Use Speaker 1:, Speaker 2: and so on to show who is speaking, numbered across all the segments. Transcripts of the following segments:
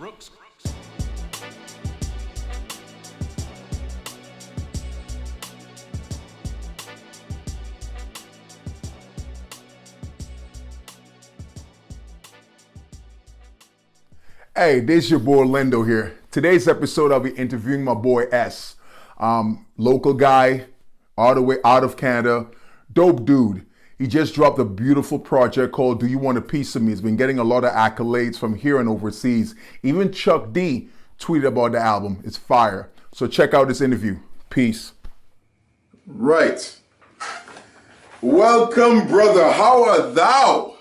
Speaker 1: Hey, this your boy Len-Dor here. Today's episode, I'll be interviewing my boy S. Local guy, all the way out of Canada. Dope dude. He just dropped a beautiful project called Do You Want a Piece of Me? It's been getting a lot of accolades from here and overseas. Even Chuck D tweeted about the album. It's fire. So check out this interview. Peace. Right. Welcome, brother. How art thou?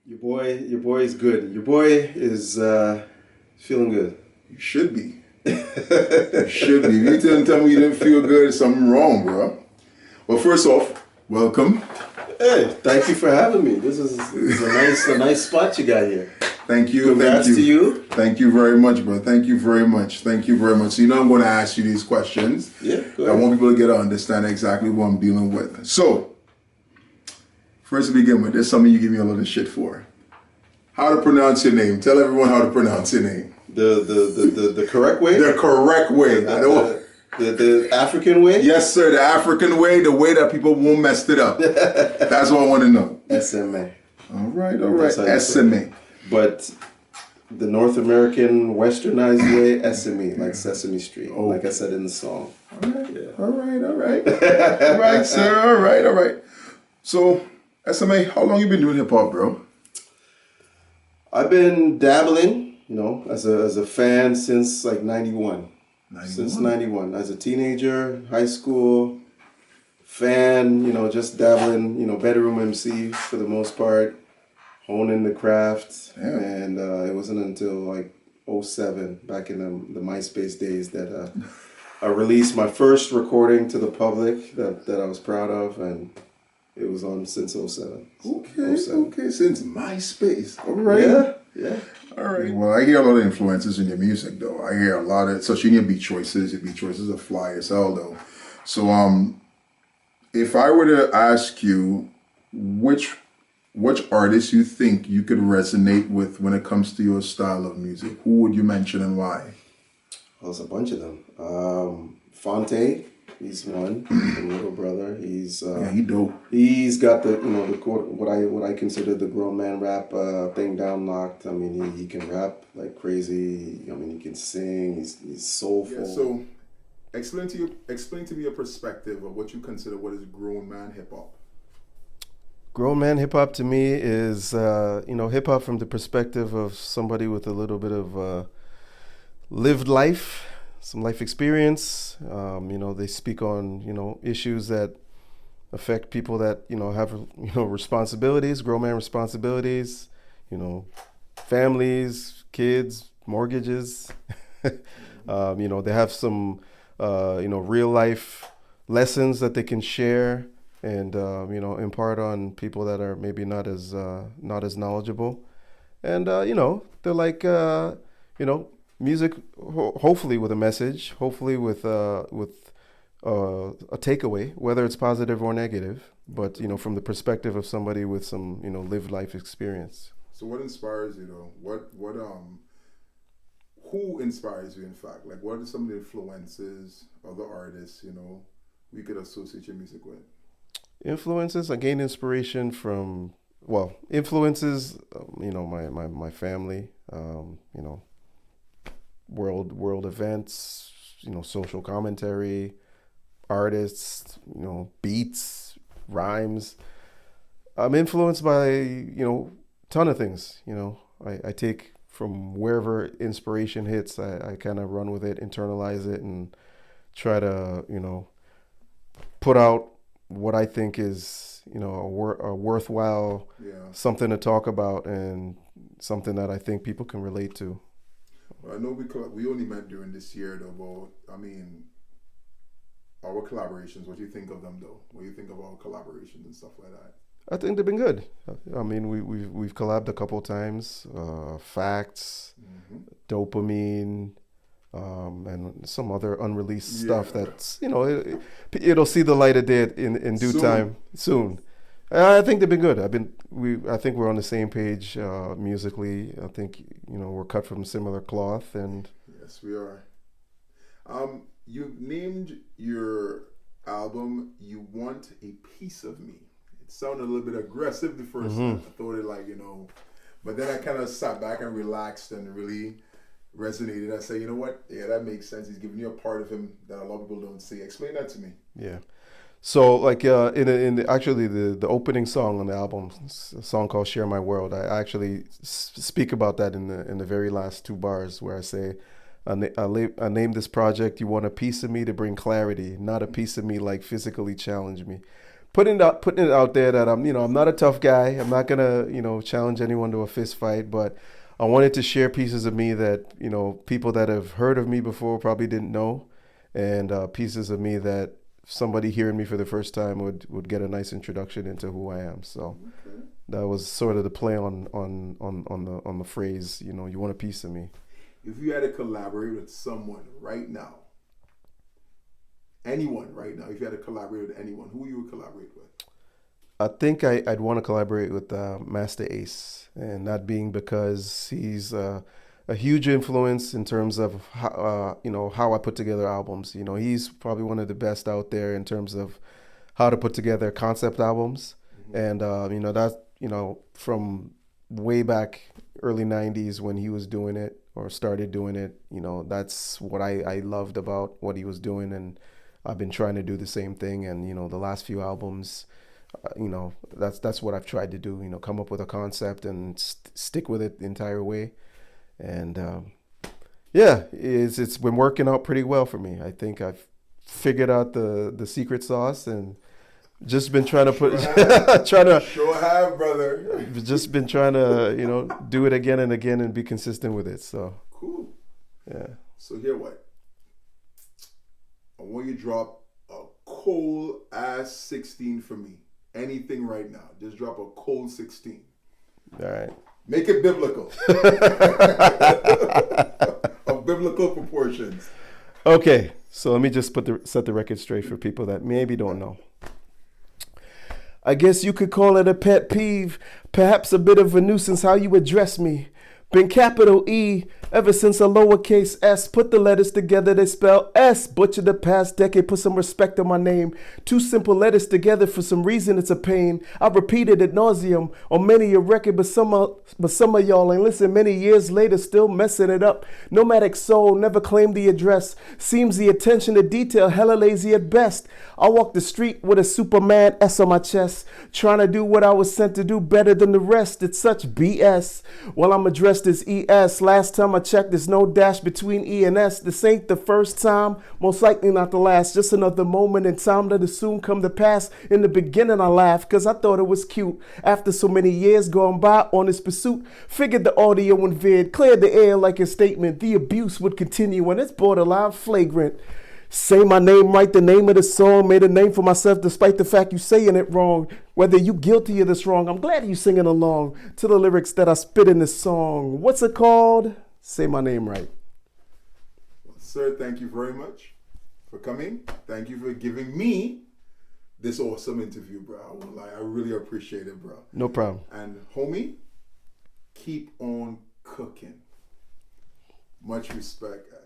Speaker 2: Your boy is good. Your boy is feeling good.
Speaker 1: You should be. You should be. If you didn't tell me you didn't feel good, there's something wrong, bro. Well, first off, welcome.
Speaker 2: Hey, thank you for having me. This is a nice spot you got here.
Speaker 1: Thank you.
Speaker 2: Congrats
Speaker 1: thank you.
Speaker 2: to you.
Speaker 1: Thank you very much, bro. Thank you very much. Thank you very much. So you know I'm going to ask you these questions.
Speaker 2: Yeah, go ahead.
Speaker 1: I want people to get to understand exactly what I'm dealing with. So, first to begin with, there's something you give me a lot of shit for. How to pronounce your name. Tell everyone how to pronounce your name.
Speaker 2: The correct way?
Speaker 1: The correct way. I don't.
Speaker 2: The African way?
Speaker 1: Yes, sir. The African way, the way that people won't mess it up. That's what I want to know.
Speaker 2: Eseme.
Speaker 1: All right. Eseme.
Speaker 2: But the North American westernized way, Eseme, like Sesame Street, like I said in the song.
Speaker 1: All right. Yeah. All right. All right, sir. All right. So, Eseme, how long you been doing hip hop, bro?
Speaker 2: I've been dabbling, as a fan since like 91. Since 91. As a teenager, high school, fan, just dabbling, bedroom MC for the most part, honing the craft. Yeah. And it wasn't until like 07, back in the MySpace days, that I released my first recording to the public that I was proud of, and it was on since 07.
Speaker 1: Okay, since MySpace. All right.
Speaker 2: Yeah.
Speaker 1: All right. Well, I hear a lot of influences in your music, though. I hear a lot of, especially in your beat choices. Your beat choices are fly as hell, though. So, if I were to ask you which artists you think you could resonate with when it comes to your style of music, who would you mention and why?
Speaker 2: Well, there's a bunch of them. Fonte. He's one, the little brother. He's
Speaker 1: he dope.
Speaker 2: He's got the what I consider the grown man rap thing down locked. I mean, he can rap like crazy. I mean, he can sing. He's soulful.
Speaker 1: Yeah, so explain to me your perspective of what you consider what is grown man hip hop.
Speaker 2: Grown man hip hop to me is hip hop from the perspective of somebody with a little bit of lived life. Some life experience. They speak on, issues that affect people that, have, responsibilities, grown man responsibilities, families, kids, mortgages. They have some, real life lessons that they can share and, impart on people that are maybe not as knowledgeable. And, they're like, music, hopefully with a message, hopefully with a takeaway, whether it's positive or negative, but from the perspective of somebody with some lived life experience.
Speaker 1: So what inspires you though? Who inspires you in fact? Like what are some of the influences of the artists we could associate your music with?
Speaker 2: Influences, I gained inspiration from influences, my family, world events, social commentary, artists, beats, rhymes. I'm influenced by, ton of things, I take from wherever inspiration hits, I kind of run with it, internalize it, and try to, put out what I think is, a worthwhile, something to talk about and something that I think people can relate to.
Speaker 1: Well, I know we only met during this year though, but our collaborations, what do you think of them though? What do you think of our collaborations and stuff like that?
Speaker 2: I think they've been good. I mean, we've collabed a couple of times. Facts, Dopamine, and some other unreleased stuff that's it'll see the light of day in due time soon. I think they've been good. I think we're on the same page musically. I think we're cut from similar cloth, and
Speaker 1: Yes, we are. You named your album "You Want a Piece of Me." It sounded a little bit aggressive the first time. I thought it but then I kind of sat back and relaxed and really resonated. I said, you know what? Yeah, that makes sense. He's giving you a part of him that a lot of people don't see. Explain that to me.
Speaker 2: yeah. So like actually the opening song on the album, a song called "Share My World." I actually speak about that in the very last two bars where I say, I named this project "You Want a Piece of Me" to bring clarity, not a piece of me like physically challenge me. Putting it out there that I'm not a tough guy. I'm not gonna challenge anyone to a fist fight, but I wanted to share pieces of me that people that have heard of me before probably didn't know, and pieces of me that somebody hearing me for the first time would get a nice introduction into who I am. So that was sort of the play on the phrase, you want a piece of me.
Speaker 1: If you had to collaborate with someone right now, anyone right now, if you had to collaborate with anyone, who you would collaborate with?
Speaker 2: I think I'd want to collaborate with Master Ace, and that being because he's a huge influence in terms of how I put together albums. He's probably one of the best out there in terms of how to put together concept albums, and that's from way back early '90s when he was doing it or started doing it. That's what I loved about what he was doing, and I've been trying to do the same thing. And the last few albums, that's what I've tried to do. Come up with a concept and stick with it the entire way. And it's been working out pretty well for me. I think I've figured out the secret sauce and just been trying to
Speaker 1: Sure have, brother.
Speaker 2: Just been trying to do it again and again and be consistent with it. So
Speaker 1: cool.
Speaker 2: Yeah.
Speaker 1: So here what? I want you to drop a cold ass 16 for me. Anything right now. Just drop a cold 16.
Speaker 2: All right.
Speaker 1: Make it biblical. Of biblical proportions.
Speaker 2: Okay, so let me just set the record straight for people that maybe don't know. I guess you could call it a pet peeve, perhaps a bit of a nuisance how you address me. Been capital E ever since a lowercase s. Put the letters together, they spell S. Butcher the past decade, put some respect on my name. Two simple letters together, for some reason it's a pain. I've repeated ad nauseum on many a record, but some of y'all ain't listen. Many years later, still messing it up. Nomadic soul, never claimed the address. Seems the attention to detail, hella lazy at best. I walk the street with a Superman S on my chest, trying to do what I was sent to do better than the rest. It's such BS. Well, I'm addressed as ES. Last time I checked, there's no dash between E and S. This ain't the first time, most likely not the last. Just another moment in time that'll soon come to pass. In the beginning I laughed, cause I thought it was cute. After so many years gone by on this pursuit, figured the audio and vid cleared the air like a statement. The abuse would continue and it's borderline flagrant. Say my name right, the name of the song. Made a name for myself despite the fact you saying it wrong. Whether you guilty of this wrong, I'm glad you singing along to the lyrics that I spit in this song. What's it called? Say my name right.
Speaker 1: Well, sir, thank you very much for coming. Thank you for giving me this awesome interview, bro. I really appreciate it, bro.
Speaker 2: No problem.
Speaker 1: And homie, keep on cooking. Much respect, guys.